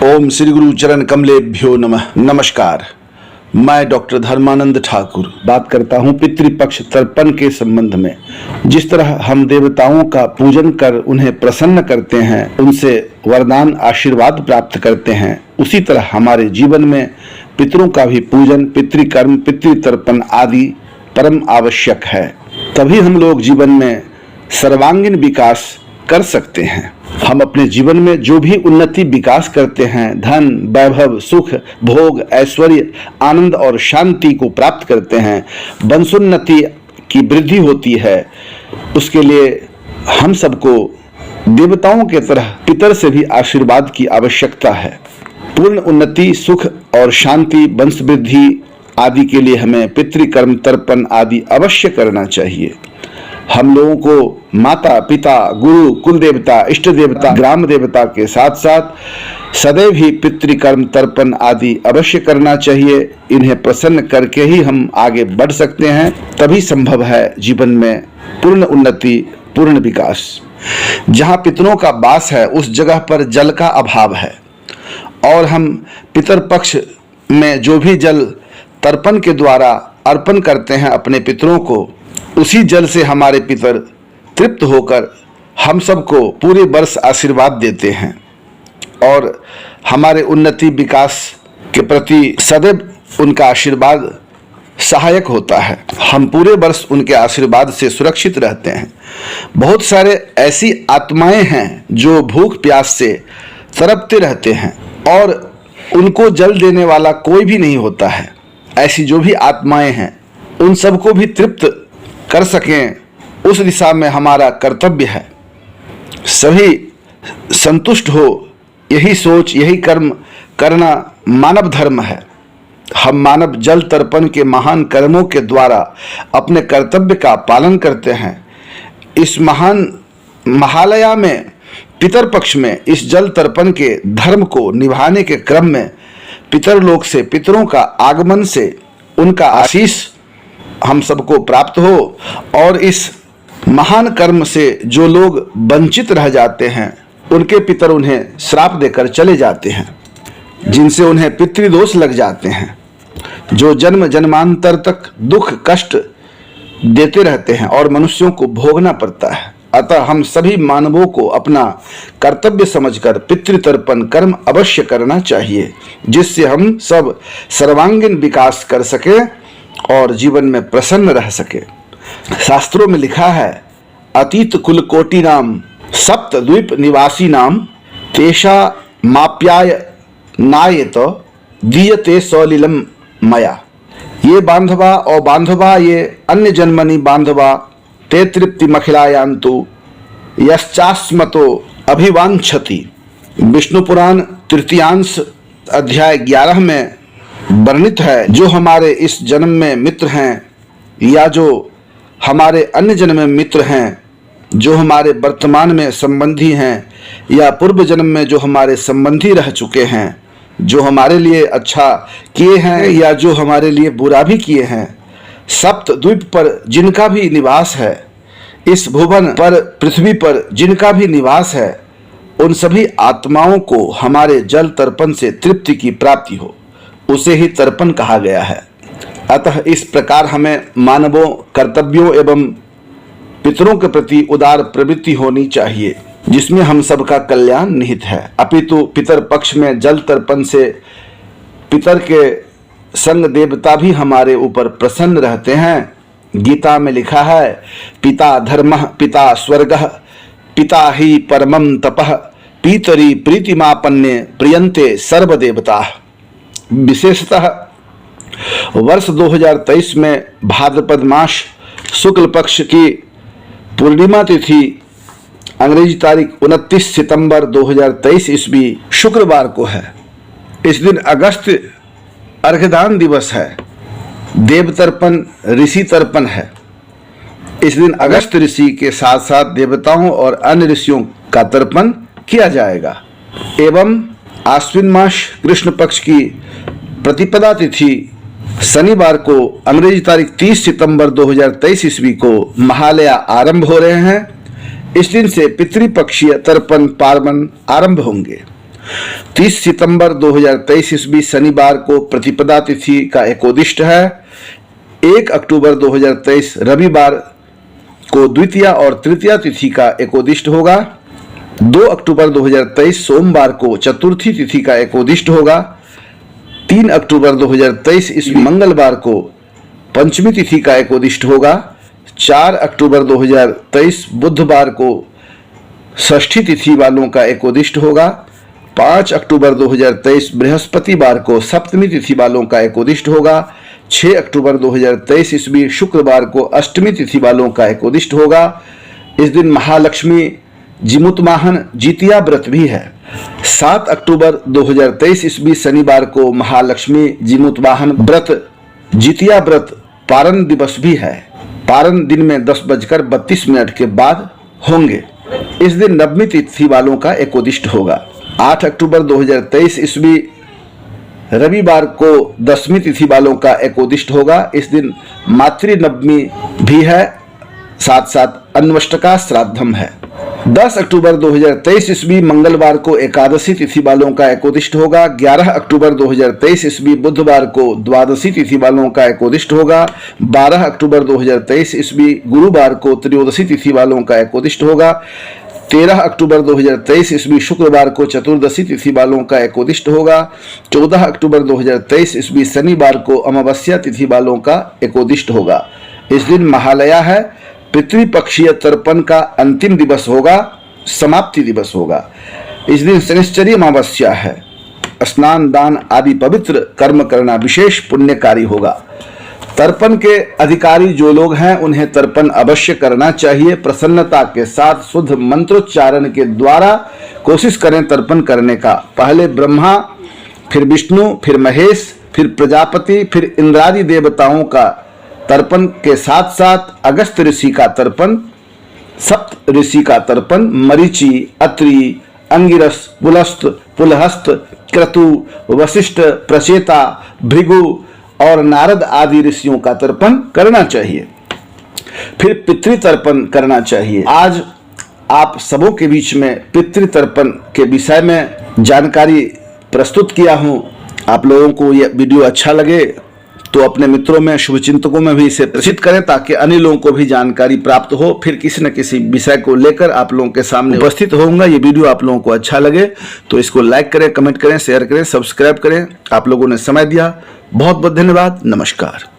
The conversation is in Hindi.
ओम श्री गुरु चरण कमलेभ्यो नमः। नमस्कार, मैं डॉक्टर धर्मानंद ठाकुर बात करता हूं पितृपक्ष तर्पण के संबंध में। जिस तरह हम देवताओं का पूजन कर उन्हें प्रसन्न करते हैं, उनसे वरदान आशीर्वाद प्राप्त करते हैं, उसी तरह हमारे जीवन में पितरों का भी पूजन, पितृकर्म, पितृतर्पण आदि परम आवश्यक है। तभी हम लोग जीवन में सर्वांगीण विकास कर सकते हैं। हम अपने जीवन में जो भी उन्नति विकास करते हैं, धन, वैभव, सुख, भोग, ऐश्वर्य, आनंद और शांति को प्राप्त करते हैं, वंशोन्नति की वृद्धि होती है, उसके लिए हम सबको देवताओं के तरह पितर से भी आशीर्वाद की आवश्यकता है। पूर्ण उन्नति, सुख और शांति, वंश वृद्धि आदि के लिए हमें पितृकर्म, तर्पण आदि अवश्य करना चाहिए। हम लोगों को माता, पिता, गुरु, कुल देवता, इष्ट देवता, ग्राम देवता के साथ साथ सदैव ही पितृकर्म, तर्पण आदि अवश्य करना चाहिए। इन्हें प्रसन्न करके ही हम आगे बढ़ सकते हैं, तभी संभव है जीवन में पूर्ण उन्नति, पूर्ण विकास। जहाँ पितरों का वास है उस जगह पर जल का अभाव है, और हम पितर पक्ष में जो भी जल तर्पण के द्वारा अर्पण करते हैं अपने पितरों को, उसी जल से हमारे पितर तृप्त होकर हम सबको पूरे वर्ष आशीर्वाद देते हैं और हमारे उन्नति विकास के प्रति सदैव उनका आशीर्वाद सहायक होता है। हम पूरे वर्ष उनके आशीर्वाद से सुरक्षित रहते हैं। बहुत सारे ऐसी आत्माएं हैं जो भूख प्यास से तड़पते रहते हैं और उनको जल देने वाला कोई भी नहीं होता है। ऐसी जो भी आत्माएं हैं उन सबको भी तृप्त कर सकें, उस दिशा में हमारा कर्तव्य है। सभी संतुष्ट हो, यही सोच, यही कर्म करना मानव धर्म है। हम मानव जल तर्पण के महान कर्मों के द्वारा अपने कर्तव्य का पालन करते हैं। इस महान महालया में पितर पक्ष में इस जल तर्पण के धर्म को निभाने के क्रम में पितरलोक से पितरों का आगमन से उनका आशीष हम सबको प्राप्त हो, और इस महान कर्म से जो लोग वंचित रह जाते हैं उनके पितर उन्हें श्राप देकर चले जाते हैं, जिनसे उन्हें पितृदोष लग जाते हैं, जो जन्म जन्मांतर तक दुख कष्ट देते रहते हैं और मनुष्यों को भोगना पड़ता है। अतः हम सभी मानवों को अपना कर्तव्य समझकर पितृतर्पण कर्म अवश्य करना चाहिए, जिससे हम सब सर्वांगीण विकास कर सके और जीवन में प्रसन्न रह सके। शास्त्रों में लिखा है, अतीत कुल कोटि नाम सप्त द्वीप निवासी नाम तेषा माप्याय नायत दीयते सलिलम मया। ये बांधवा और बांधवा ये अन्य जन्मनि बांधवा ते तृप्ति मखिलायांतु यश्चास्मतो अभिवांछति। विष्णु पुराण तृतीयांश अध्याय 11 में वर्णित है, जो हमारे इस जन्म में मित्र हैं या जो हमारे अन्य जन्म में मित्र हैं, जो हमारे वर्तमान में संबंधी हैं या पूर्व जन्म में जो हमारे संबंधी रह चुके हैं, जो हमारे लिए अच्छा किए हैं या जो हमारे लिए बुरा भी किए हैं, सप्त द्वीप पर जिनका भी निवास है, इस भुवन पर पृथ्वी पर जिनका भी निवास है, उन सभी आत्माओं को हमारे जल तर्पण से तृप्ति की प्राप्ति हो, उसे ही तर्पण कहा गया है। अतः इस प्रकार हमें मानवों कर्तव्यों एवं पितरों के प्रति उदार प्रवृत्ति होनी चाहिए, जिसमें हम सबका कल्याण निहित है। अपितु पितर पक्ष में जल तर्पण से पितर के संग देवता भी हमारे ऊपर प्रसन्न रहते हैं। गीता में लिखा है, पिता धर्मः, पिता स्वर्गः, पिता ही परमं तपः, पितरी प्रीतिमापन्ने प्रियन्ते सर्वदेवताः। विशेषतः वर्ष 2023 में भाद्रपद मास शुक्ल पक्ष की पूर्णिमा तिथि अंग्रेजी तारीख 29 सितंबर 2023 ईस्वी शुक्रवार को है। इस दिन अगस्त अर्घदान दिवस है। देव तर्पण, ऋषि तर्पण है। इस दिन अगस्त ऋषि के साथ साथ देवताओं और अन्य ऋषियों का तर्पण किया जाएगा। एवं आश्विन मास कृष्ण पक्ष की प्रतिपदा तिथि शनिवार को अंग्रेजी तारीख 30 सितंबर 2023 ईस्वी को महालया आरंभ हो रहे हैं। इस दिन से पितृपक्षीय तर्पण पार्वण आरंभ होंगे। 30 सितंबर 2023 ईस्वी शनिवार को प्रतिपदा तिथि का एकोदिष्ट है। 1 अक्टूबर 2023 रविवार को द्वितीया और तृतीया तिथि का एकोदिष्ट होगा। 2 अक्टूबर 2023 सोमवार को चतुर्थी तिथि का एकोदिष्ट होगा। 3 अक्टूबर 2023 ईस्वी मंगलवार को पंचमी तिथि का एकोदिष्ट होगा। 4 अक्टूबर 2023 बुधवार को षष्ठी तिथि वालों का एकोदिष्ट होगा। 5 अक्टूबर 2023 बृहस्पतिवार को सप्तमी तिथि वालों का एकोदिष्ट होगा। 6 अक्टूबर 2023 ईस्वी शुक्रवार को अष्टमी तिथि वालों का एकोदिष्ट होगा। इस दिन महालक्ष्मी जिमुतवाहन जितिया व्रत भी है। 7 अक्टूबर 2023 ईस्वी शनिवार को महालक्ष्मी जिमुतवाहन व्रत जितिया व्रत पारण दिवस भी है। पारण दिन में 10:32 के बाद होंगे। इस दिन नवमी तिथि वालों का एकोदिष्ट होगा। 8 अक्टूबर 2023 ईस्वी रविवार को 10वीं तिथि वालों का एकोदिष्ट होगा। इस दिन मातृ नवमी भी है, साथ साथ अन्वष्टका श्राद्धम है। 10 अक्टूबर 2023 ईस्वी मंगलवार को एकादशी तिथि वालों का एकोदिष्ट होगा। 11 अक्टूबर 2023 ईस्वी बुधवार को द्वादशी तिथि वालों का एकोदिष्ट होगा। 12 अक्टूबर 2023 ईस्वी गुरुवार को त्रयोदशी तिथि वालों का एकोदिष्ट होगा। 13 अक्टूबर 2023 ईस्वी शुक्रवार को चतुर्दशी तिथि वालों का एकोदिष्ट होगा। 14 अक्टूबर 2023 ईस्वी शनिवार को अमावस्या तिथि वालों का एकोदिष्ट होगा। इस दिन महालया है। पितृपक्षीय तर्पण का अंतिम दिवस होगा, समाप्ति दिवस होगा। इस दिन शनिश्चरी अमावस्या है। स्नान दान आदि पवित्र कर्म करना विशेष पुण्यकारी होगा। तर्पण के अधिकारी जो लोग हैं उन्हें तर्पण अवश्य करना चाहिए। प्रसन्नता के साथ शुद्ध मंत्रोच्चारण के द्वारा कोशिश करें तर्पण करने का। पहले ब्रह्मा, फिर विष्णु, फिर महेश, फिर प्रजापति, फिर इंद्रादि देवताओं का तर्पण के साथ साथ अगस्त ऋषि का तर्पण, सप्त ऋषि का तर्पण, मरीचि, अत्रि, अंगिरस, पुलस्त, पुलहस्त, क्रतु, वशिष्ठ, प्रचेता, भृगु और नारद आदि ऋषियों का तर्पण करना चाहिए। फिर पितृतर्पण करना चाहिए। आज आप सबों के बीच में पितृतर्पण के विषय में जानकारी प्रस्तुत किया हूं। आप लोगों को यह वीडियो अच्छा लगे तो अपने मित्रों में, शुभचिंतकों में भी इसे प्रसिद्ध करें ताकि अन्य लोगों को भी जानकारी प्राप्त हो। फिर किसी न किसी विषय को लेकर आप लोगों के सामने उपस्थित होऊंगा। ये वीडियो आप लोगों को अच्छा लगे तो इसको लाइक करें, कमेंट करें, शेयर करें, सब्सक्राइब करें। आप लोगों ने समय दिया, बहुत बहुत धन्यवाद। नमस्कार।